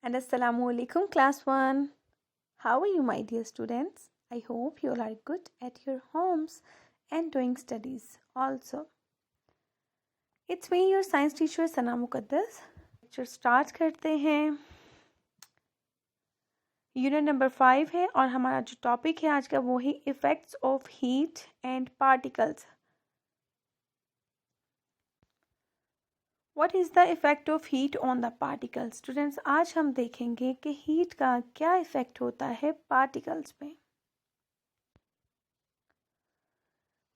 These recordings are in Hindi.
And Assalamu alaikum, class 1. How are you, my dear students? I hope you all are good at your homes and doing studies also. It's me, your science teacher, Sana Muqaddas. Lecture start करते हैं. यूनिट नंबर 5 है और हमारा जो टॉपिक है आज का वो है effects of heat and particles. What is the effect of heat on the particles? Students, आज हम देखेंगे कि हीट का क्या इफेक्ट होता है पार्टिकल्स पे.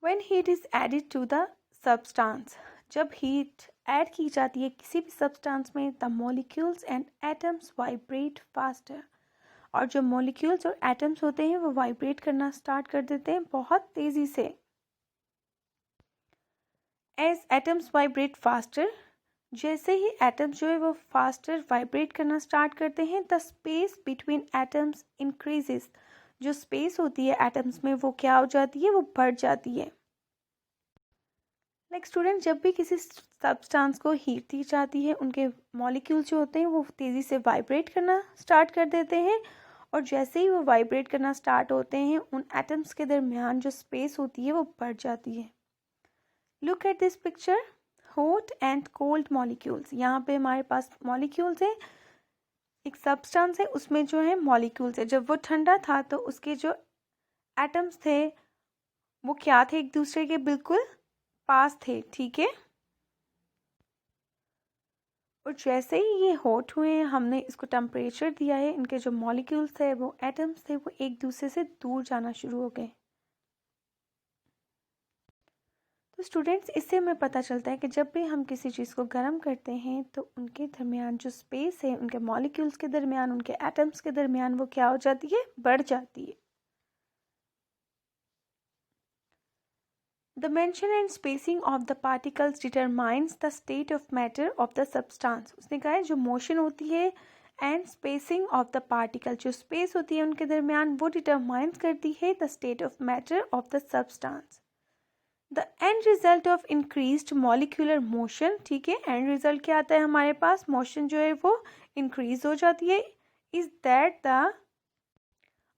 When heat is added to the substance, जब हीट ऐड की जाती है किसी भी सब्सटेंस में, the molecules and atoms vibrate faster. और जो molecules और atoms होते हैं वो वाइब्रेट करना स्टार्ट कर देते हैं बहुत तेज़ी से. As atoms vibrate faster, जैसे ही एटम्स जो है वो फास्टर वाइब्रेट करना स्टार्ट करते हैं, the space between atoms increases. जो स्पेस होती है एटम्स में वो क्या हो जाती है, वो बढ़ जाती है. लाइक स्टूडेंट, जब भी किसी सब्सटेंस को हीट दी जाती है उनके मॉलिक्यूल्स जो होते हैं वो तेज़ी से वाइब्रेट करना स्टार्ट कर देते हैं. और जैसे ही वो वाइब्रेट करना स्टार्ट होते हैं उन एटम्स के दरमियान जो स्पेस होती है वो बढ़ जाती है. Look at this picture. Hot and cold molecules. यहाँ पे हमारे पास मॉलिक्यूल्स है, एक सब्सटेंस है, उसमें जो है मॉलिक्यूल्स है. जब वो ठंडा था तो उसके जो एटम्स थे वो क्या थे, एक दूसरे के बिल्कुल पास थे. ठीक है. और जैसे ही ये हॉट हुए हैं, हमने इसको टेम्परेचर दिया है, इनके जो मॉलिक्यूल्स थे वो एटम्स थे वो एक दूसरे से दूर जाना शुरू हो गए. तो स्टूडेंट्स, इससे हमें पता चलता है कि जब भी हम किसी चीज़ को गर्म करते हैं तो उनके दरमियान जो स्पेस है, उनके मॉलिक्यूल्स के दरमियान, उनके एटम्स के दरमियान वो क्या हो जाती है, बढ़ जाती है. Dimension and spacing of the particles determines the state of matter of the substance. उसने कहा है जो मोशन होती है and spacing of the particle, जो स्पेस होती है उनके दरमियान वो डिटरमाइंस करती है the state of matter of the substance. The end result of increased molecular motion. ठीक है, एंड रिजल्ट क्या आता है हमारे पास, मोशन जो है वो इंक्रीज हो जाती है. Is that the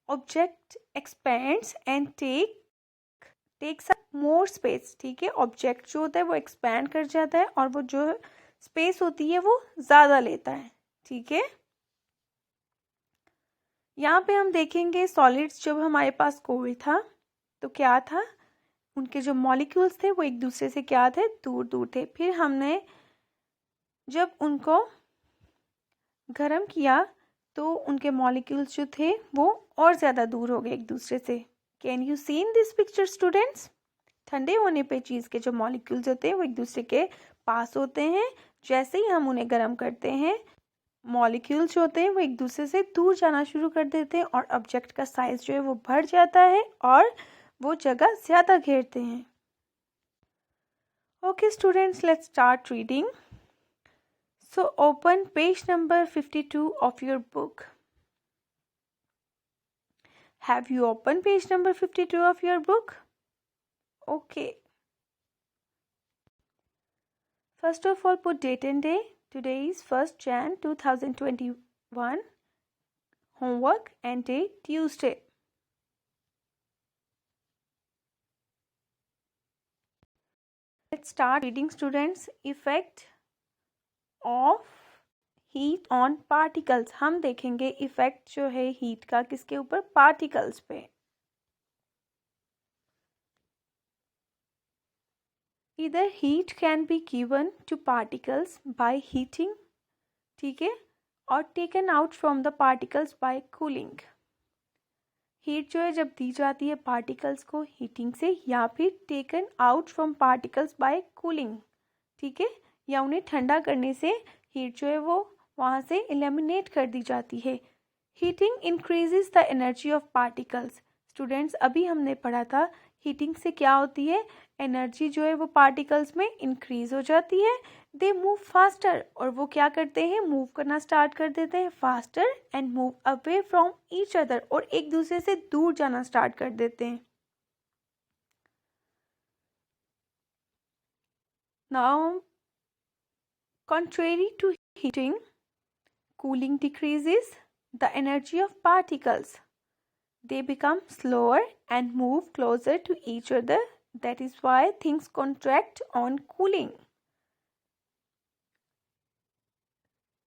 object expands and takes up more space. ठीक है, ऑब्जेक्ट जो होता है वो एक्सपैंड कर जाता है और वो जो स्पेस होती है वो ज़्यादा लेता है. ठीक है. यहाँ पे हम देखेंगे सॉलिड्स जब हमारे पास कोल्ड था तो क्या था, उनके जो मॉलिक्यूल्स थे वो एक दूसरे से क्या थे, दूर दूर थे. फिर हमने जब उनको गर्म किया तो उनके मॉलिक्यूल्स जो थे वो और ज़्यादा दूर हो गए एक दूसरे से. Can you see in this picture students? ठंडे होने पे चीज़ के जो मॉलिक्यूल्स होते हैं वो एक दूसरे के पास होते हैं. जैसे ही हम उन्हें गर्म करते हैं मॉलिक्यूल्स जो होते हैं वो एक दूसरे से दूर जाना शुरू कर देते हैं और ऑब्जेक्ट का साइज जो है वो बढ़ जाता है और वो जगह ज़्यादा घेरते हैं. Okay students, let's start reading. So open page number 52 of your book. Have you open page number 52 of your book? Okay. First of all, put date and day. Today is 1st Jan 2021. Homework and day Tuesday. Let's start reading, students. Effect of heat on particles. हम देखेंगे इफेक्ट जो है हीट का किसके ऊपर, पार्टिकल्स पे. Either heat can be given to particles by heating, ठीक है, और taken out from the particles by cooling. Heat जो है जब दी जाती है पार्टिकल्स को हीटिंग से या फिर taken out from particles by cooling. ठीक है, या उन्हें ठंडा करने से हीट जो है वो वहाँ से एलिमिनेट कर दी जाती है. Heating increases the energy of particles. Students, अभी हमने पढ़ा था हीटिंग से क्या होती है, एनर्जी जो है वो पार्टिकल्स में इंक्रीज हो जाती है. दे मूव फास्टर, और वो क्या करते हैं, मूव करना स्टार्ट कर देते हैं faster and move away from each other, और एक दूसरे से दूर जाना स्टार्ट कर देते हैं. Now contrary to heating, cooling decreases the energy of particles. They become slower and move closer to each other. That is why things contract on cooling.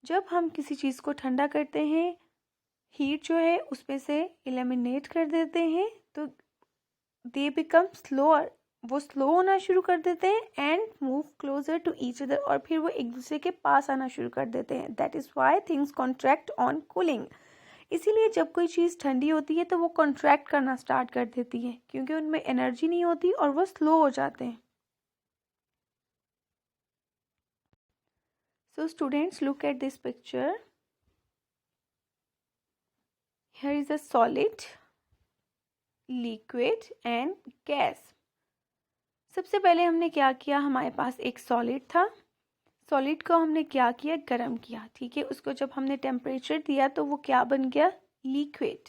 जब हम किसी चीज़ को ठंडा करते हैं, हीट जो है उसमें से एलिमिनेट कर देते हैं, तो दे बिकम स्लोअर, वो स्लो होना शुरू कर देते हैं and move closer to each other, और फिर वो एक दूसरे के पास आना शुरू कर देते हैं. That is why things contract on cooling. इसीलिए जब कोई चीज़ ठंडी होती है तो वो कॉन्ट्रैक्ट करना स्टार्ट कर देती है, क्योंकि उनमें एनर्जी नहीं होती और वो स्लो हो जाते हैं. So students, look at this picture. Here is a solid, liquid and gas. सबसे पहले हमने क्या किया, हमारे पास एक सॉलिड था. सॉलिड को हमने क्या किया, गर्म किया. ठीक है, उसको जब हमने टेम्परेचर दिया तो वो क्या बन गया, लिक्विड.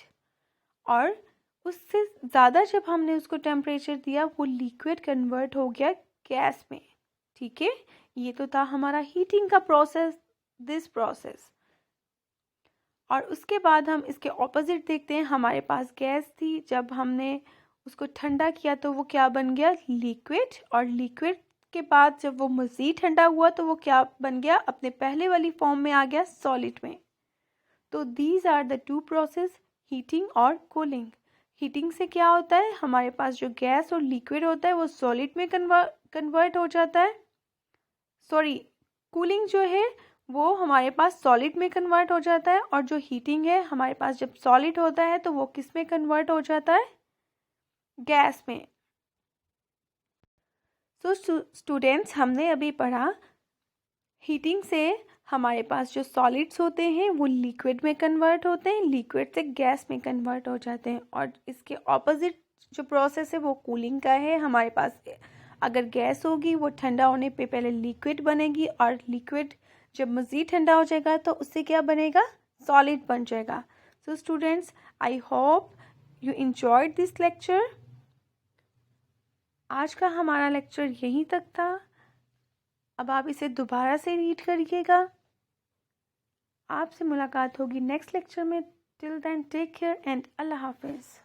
और उससे ज़्यादा जब हमने उसको टेम्परेचर दिया वो लिक्विड कन्वर्ट हो गया गैस में. ठीक है, ये तो था हमारा हीटिंग का प्रोसेस, दिस प्रोसेस. और उसके बाद हम इसके ऑपोजिट देखते हैं. हमारे पास गैस थी, जब हमने उसको ठंडा किया तो वो क्या बन गया, लिक्विड. और लिक्विड के बाद जब वो मज़ीद ठंडा हुआ तो वो क्या बन गया, अपने पहले वाली फॉर्म में आ गया, सॉलिड में. तो these are the two process, heating और कूलिंग. हीटिंग से क्या होता है, हमारे पास जो गैस और लिक्विड होता है वो सॉलिड में कन्वर्ट हो जाता है. सॉरी, कूलिंग जो है वो हमारे पास सॉलिड में कन्वर्ट हो जाता है, और जो हीटिंग है हमारे पास जब सॉलिड होता है तो वो किस में कन्वर्ट हो जाता है, गैस में. सो स्टूडेंट्स, हमने अभी पढ़ा हीटिंग से हमारे पास जो सॉलिड्स होते हैं वो लिक्विड में कन्वर्ट होते हैं, लिक्विड से गैस में कन्वर्ट हो जाते हैं. और इसके ऑपोजिट जो प्रोसेस है वो कूलिंग का है. हमारे पास अगर गैस होगी वो ठंडा होने पे पहले लिक्विड बनेगी, और लिक्विड जब मज़ीद ठंडा हो जाएगा तो उससे क्या बनेगा, सॉलिड बन जाएगा. So students, I hope you enjoyed this lecture. आज का हमारा लेक्चर यहीं तक था. अब आप इसे दोबारा से रीड करिएगा. आपसे मुलाकात होगी नेक्स्ट लेक्चर में. Till then take care and अल्लाह हाफिज़.